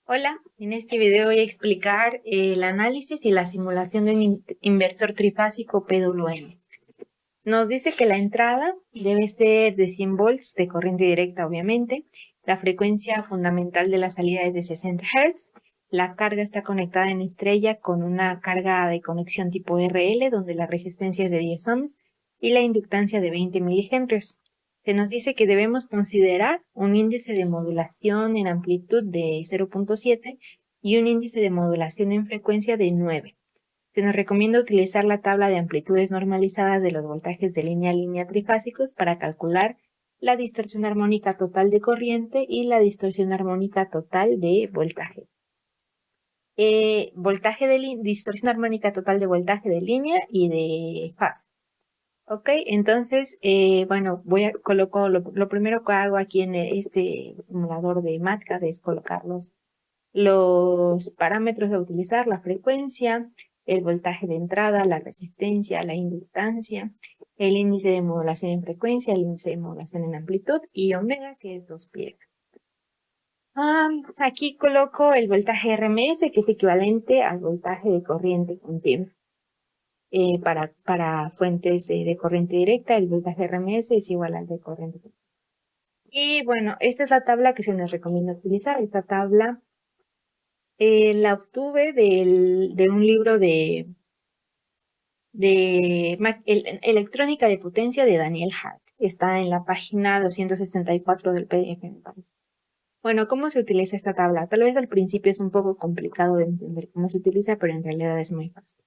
Hola, en este video voy a explicar el análisis y la simulación de un inversor trifásico PWM. Nos dice que la entrada debe ser de 100 volts de corriente directa, obviamente. La frecuencia fundamental de la salida es de 60 Hz. La carga está conectada en estrella con una carga de conexión tipo RL, donde la resistencia es de 10 ohms y la inductancia de 20 milihenrios. Se nos dice que debemos considerar un índice de modulación en amplitud de 0.7 y un índice de modulación en frecuencia de 9. Se nos recomienda utilizar la tabla de amplitudes normalizadas de los voltajes de línea a línea trifásicos para calcular la distorsión armónica total de corriente y la distorsión armónica total de voltaje. Distorsión armónica total de voltaje de línea y de fase. Ok, entonces, bueno, coloco lo primero que hago aquí en este simulador de MATLAB es colocar los parámetros a utilizar, la frecuencia, el voltaje de entrada, la resistencia, la inductancia, el índice de modulación en frecuencia, el índice de modulación en amplitud y omega, que es 2π. Aquí coloco el voltaje RMS, que es equivalente al voltaje de corriente continua. Para fuentes de corriente directa, el voltaje RMS es igual al de corriente continua. Y bueno, esta es la tabla que se nos recomienda utilizar. Esta tabla la obtuve de un libro de electrónica de potencia de Daniel Hart. Está en la página 264 del PDF, me parece. Bueno, ¿cómo se utiliza esta tabla? Tal vez al principio es un poco complicado de entender cómo se utiliza, pero en realidad es muy fácil.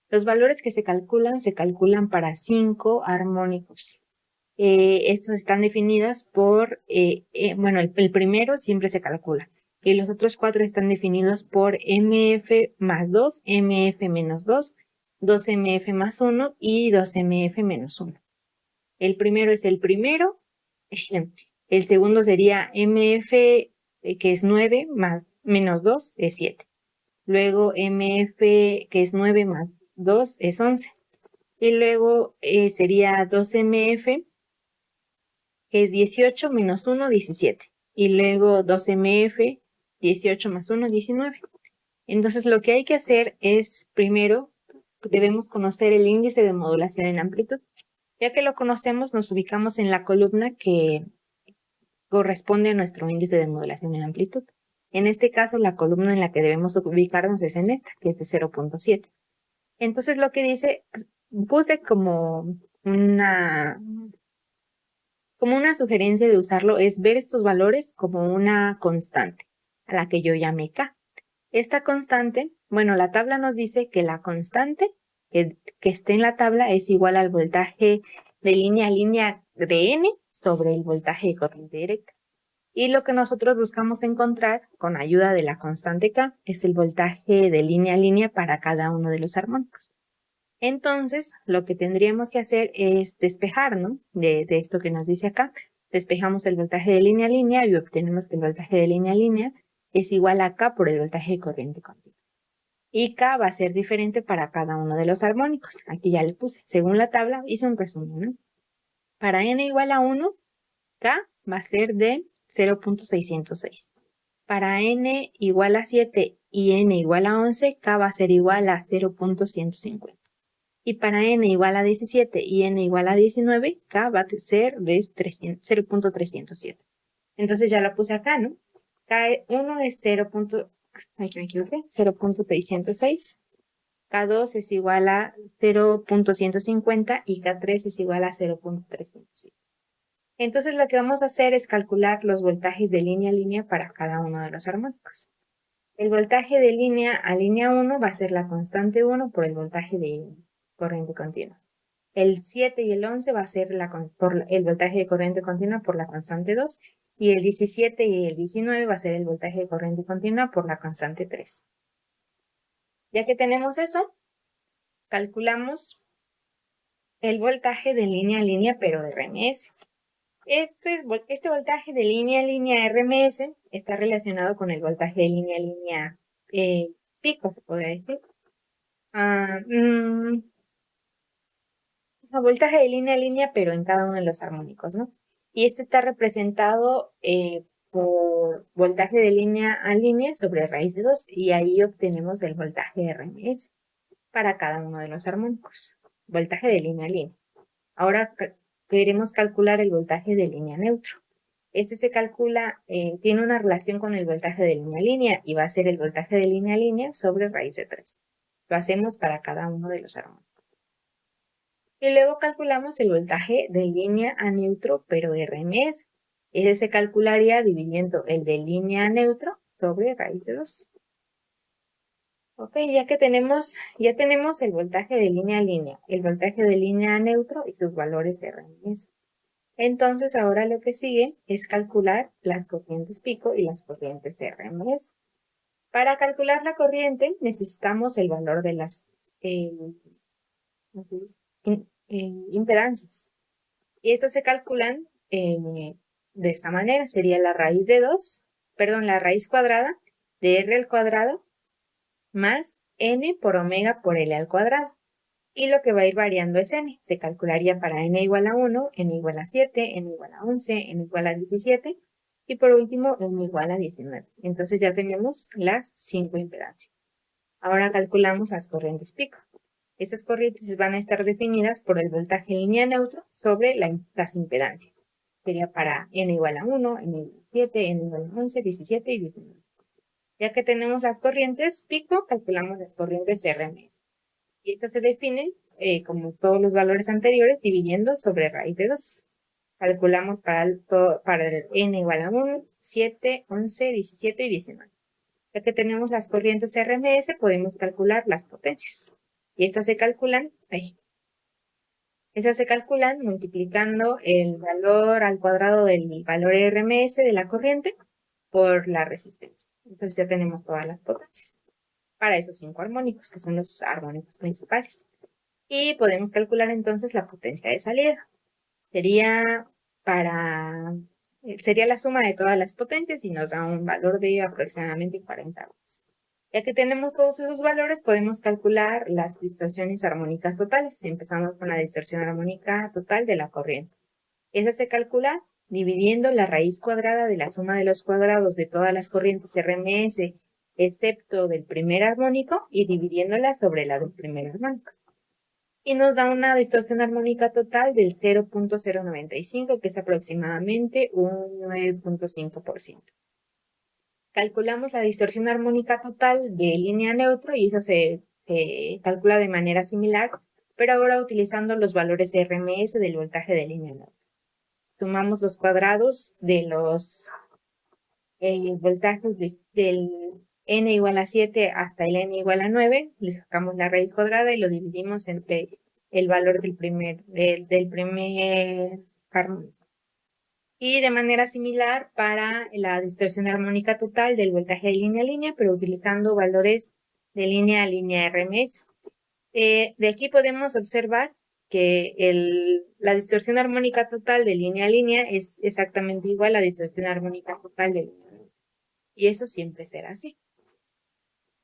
Los valores que se calculan para 5 armónicos. Estos están definidos por, bueno, el primero siempre se calcula. Y los otros 4 están definidos por MF más 2, MF menos 2, 2MF más 1 y 2MF menos 1. El primero es el primero. El segundo sería MF, que es 9 más menos 2 es 7. Luego MF, que es 9 más 2 es 11. Y luego sería 2MF, que es 18 menos 1, 17. Y luego 2MF, 18 más 1, 19. Entonces lo que hay que hacer es, primero, debemos conocer el índice de modulación en amplitud. Ya que lo conocemos, nos ubicamos en la columna que corresponde a nuestro índice de modulación en amplitud. En este caso, la columna en la que debemos ubicarnos es en esta, que es de 0.7. Entonces lo que dice, puse como una sugerencia de usarlo es ver estos valores como una constante, a la que yo llamé K. Esta constante, bueno, la tabla nos dice que la constante que esté en la tabla es igual al voltaje de línea a línea de N sobre el voltaje de corriente directa. Y lo que nosotros buscamos encontrar con ayuda de la constante K es el voltaje de línea a línea para cada uno de los armónicos. Entonces, lo que tendríamos que hacer es despejar, ¿no? De esto que nos dice acá. Despejamos el voltaje de línea a línea y obtenemos que el voltaje de línea a línea es igual a K por el voltaje de corriente continua. Y K va a ser diferente para cada uno de los armónicos. Aquí ya le puse. Según la tabla, hice un resumen, ¿no? Para n igual a 1, K va a ser de 0.606. Para n igual a 7 y n igual a 11, K va a ser igual a 0.150. Y para n igual a 17 y n igual a 19, K va a ser de 0.307. Entonces ya lo puse acá, ¿no? K1 es 0.606, K2 es igual a 0.150 y K3 es igual a 0.307. Entonces lo que vamos a hacer es calcular los voltajes de línea a línea para cada uno de los armónicos. El voltaje de línea a línea 1 va a ser la constante 1 por el voltaje de corriente continua. El 7 y el 11 va a ser el voltaje de corriente continua por la constante 2 y el 17 y el 19 va a ser el voltaje de corriente continua por la constante 3. Ya que tenemos eso, calculamos el voltaje de línea a línea pero de RMS. Este voltaje de línea a línea RMS está relacionado con el voltaje de línea a línea pico, se podría decir. Voltaje de línea a línea, pero en cada uno de los armónicos, ¿no? Y este está representado por voltaje de línea a línea sobre raíz de 2 y ahí obtenemos el voltaje RMS para cada uno de los armónicos. Voltaje de línea a línea. Ahora queremos calcular el voltaje de línea neutro. Este se calcula, tiene una relación con el voltaje de línea a línea y va a ser el voltaje de línea a línea sobre raíz de 3. Lo hacemos para cada uno de los armónicos. Y luego calculamos el voltaje de línea a neutro, pero RMS. Ese se calcularía dividiendo el de línea a neutro sobre raíz de 2. Ok, ya tenemos el voltaje de línea a línea, el voltaje de línea a neutro y sus valores de RMS. Entonces ahora lo que sigue es calcular las corrientes pico y las corrientes RMS. Para calcular la corriente necesitamos el valor de las impedancias. Y estas se calculan de esta manera. Sería la raíz de 2, la raíz cuadrada de R al cuadrado más N por omega por L al cuadrado. Y lo que va a ir variando es N. Se calcularía para N igual a 1, N igual a 7, N igual a 11, N igual a 17 y por último N igual a 19. Entonces ya tenemos las 5 impedancias. Ahora calculamos las corrientes pico. Esas corrientes van a estar definidas por el voltaje línea neutro sobre las impedancias. Sería para N igual a 1, N igual a 7, N igual a 11, 17 y 19. Ya que tenemos las corrientes pico, calculamos las corrientes RMS. Y estas se definen, como todos los valores anteriores, dividiendo sobre raíz de 2. Calculamos para el N igual a 1, 7, 11, 17 y 19. Ya que tenemos las corrientes RMS, podemos calcular las potencias. Y estas se calculan multiplicando el valor al cuadrado del valor RMS de la corriente por la resistencia. Entonces ya tenemos todas las potencias para esos 5 armónicos, que son los armónicos principales. Y podemos calcular entonces la potencia de salida. Sería la suma de todas las potencias y nos da un valor de aproximadamente 40 watts. Ya que tenemos todos esos valores, podemos calcular las distorsiones armónicas totales. Empezamos con la distorsión armónica total de la corriente. Esa se calcula dividiendo la raíz cuadrada de la suma de los cuadrados de todas las corrientes RMS, excepto del primer armónico, y dividiéndola sobre la del primer armónico. Y nos da una distorsión armónica total del 0.095, que es aproximadamente un 9.5%. Calculamos la distorsión armónica total de línea neutro y eso se calcula de manera similar, pero ahora utilizando los valores de RMS del voltaje de línea neutro. Sumamos los cuadrados de los voltajes del N igual a 7 hasta el N igual a 9, le sacamos la raíz cuadrada y lo dividimos entre el valor del primer armónico. Y de manera similar para la distorsión armónica total del voltaje de línea a línea, pero utilizando valores de línea a línea RMS. De aquí podemos observar que la distorsión armónica total de línea a línea es exactamente igual a la distorsión armónica total de línea a línea. Y eso siempre será así.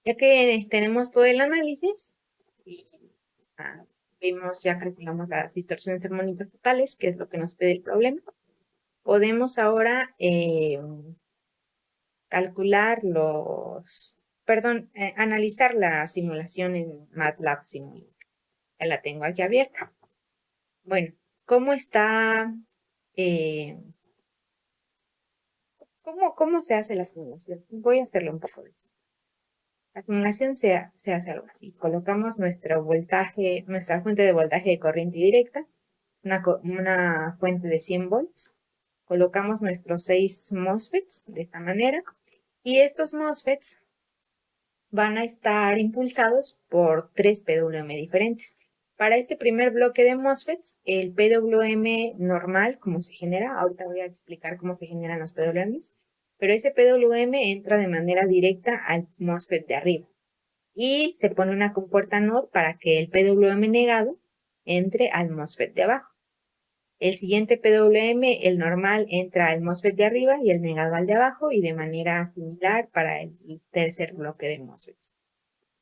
Ya que tenemos todo el análisis y ya calculamos las distorsiones armónicas totales, que es lo que nos pide el problema, podemos ahora analizar la simulación en MATLAB Simulink. Ya la tengo aquí abierta. Bueno, ¿cómo está? ¿Cómo se hace la simulación? Voy a hacerlo un poco de eso. La simulación se hace algo así. Colocamos nuestra fuente de voltaje de corriente directa, una fuente de 100 volts. Colocamos nuestros 6 MOSFETs de esta manera. Y estos MOSFETs van a estar impulsados por 3 PWM diferentes. Para este primer bloque de MOSFETs, el PWM normal, como se genera, ahorita voy a explicar cómo se generan los PWMs, pero ese PWM entra de manera directa al MOSFET de arriba. Y se pone una compuerta NOT para que el PWM negado entre al MOSFET de abajo. El siguiente PWM, el normal, entra al MOSFET de arriba y el negado al de abajo, y de manera similar para el tercer bloque de MOSFETs.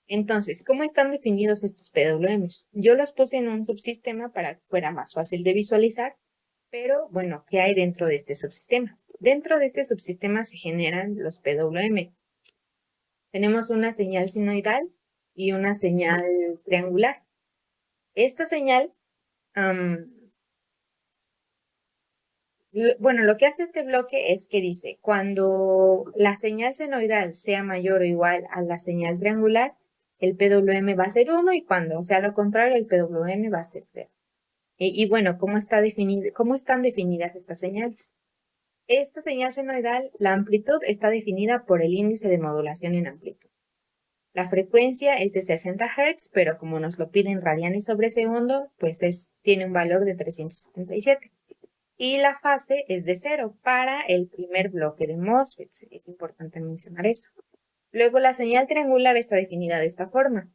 Entonces, ¿cómo están definidos estos PWMs? Yo los puse en un subsistema para que fuera más fácil de visualizar, pero bueno, ¿qué hay dentro de este subsistema? Dentro de este subsistema se generan los PWM. Tenemos una señal sinoidal y una señal triangular. Esta señal, bueno, lo que hace este bloque es que dice, cuando la señal senoidal sea mayor o igual a la señal triangular, el PWM va a ser 1 y cuando sea lo contrario, el PWM va a ser 0. Y bueno, ¿cómo están definidas estas señales? Esta señal senoidal, la amplitud está definida por el índice de modulación en amplitud. La frecuencia es de 60 Hz, pero como nos lo piden radianes sobre segundo, pues tiene un valor de 377. Y la fase es de 0 para el primer bloque de MOSFETs. Es importante mencionar eso. Luego la señal triangular está definida de esta forma.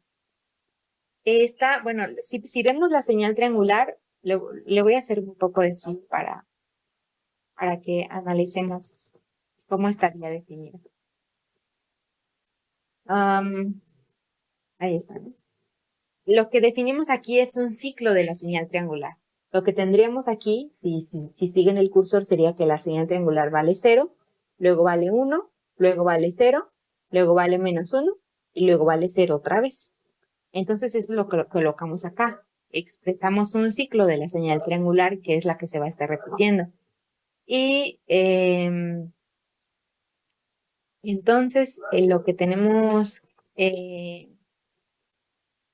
Bueno, si vemos la señal triangular, le voy a hacer un poco de zoom para que analicemos cómo estaría definida. Ahí está, ¿no? Lo que definimos aquí es un ciclo de la señal triangular. Lo que tendríamos aquí, si siguen el cursor, sería que la señal triangular vale 0, luego vale 1, luego vale 0, luego vale menos 1 y luego vale 0 otra vez. Entonces eso es lo que colocamos acá. Expresamos un ciclo de la señal triangular, que es la que se va a estar repitiendo. Y entonces lo que tenemos en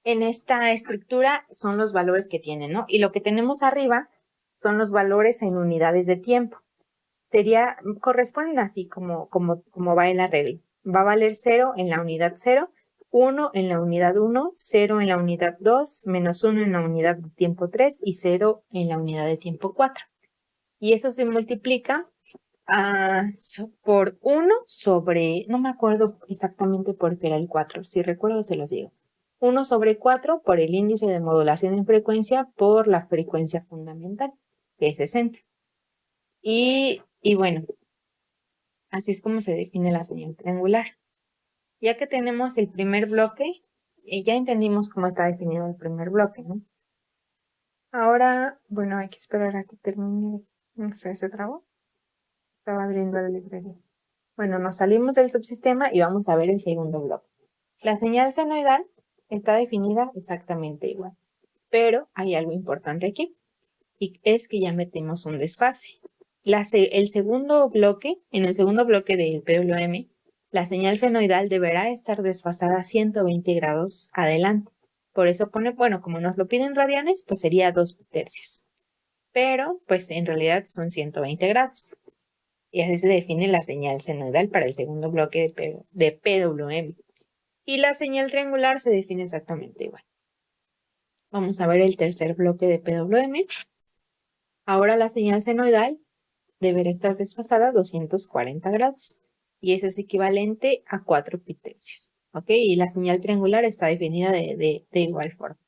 esta estructura son los valores que tiene, ¿no? Y lo que tenemos arriba son los valores en unidades de tiempo. Corresponden así como va en la regla. Va a valer 0 en la unidad 0, 1 en la unidad 1, 0 en la unidad 2, menos 1 en la unidad de tiempo 3 y 0 en la unidad de tiempo 4. Y eso se multiplica por 1 sobre, no me acuerdo exactamente por qué era el 4, si recuerdo se los digo. 1 sobre 4 por el índice de modulación en frecuencia por la frecuencia fundamental, que es 60. Y bueno, así es como se define la señal triangular. Ya que tenemos el primer bloque, ya entendimos cómo está definido el primer bloque, ¿no? Ahora, bueno, hay que esperar a que termine. No sé, ¿se trabó? Estaba abriendo la librería. Bueno, nos salimos del subsistema y vamos a ver el segundo bloque. La señal senoidal está definida exactamente igual, pero hay algo importante aquí, y es que ya metemos un desfase. En el segundo bloque del PWM, la señal senoidal deberá estar desfasada 120 grados adelante. Por eso pone, bueno, como nos lo piden radianes, pues sería 2 tercios. Pero, pues en realidad son 120 grados. Y así se define la señal senoidal para el segundo bloque de PWM. Y la señal triangular se define exactamente igual. Vamos a ver el tercer bloque de PWM. Ahora la señal senoidal deberá estar desfasada a 240 grados. Y eso es equivalente a 4 pitercios. ¿Ok? Y la señal triangular está definida de igual forma.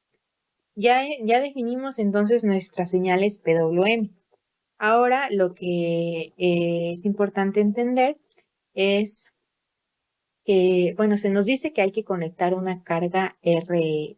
Ya definimos entonces nuestras señales PWM. Ahora lo que es importante entender es que, bueno, se nos dice que hay que conectar una carga RL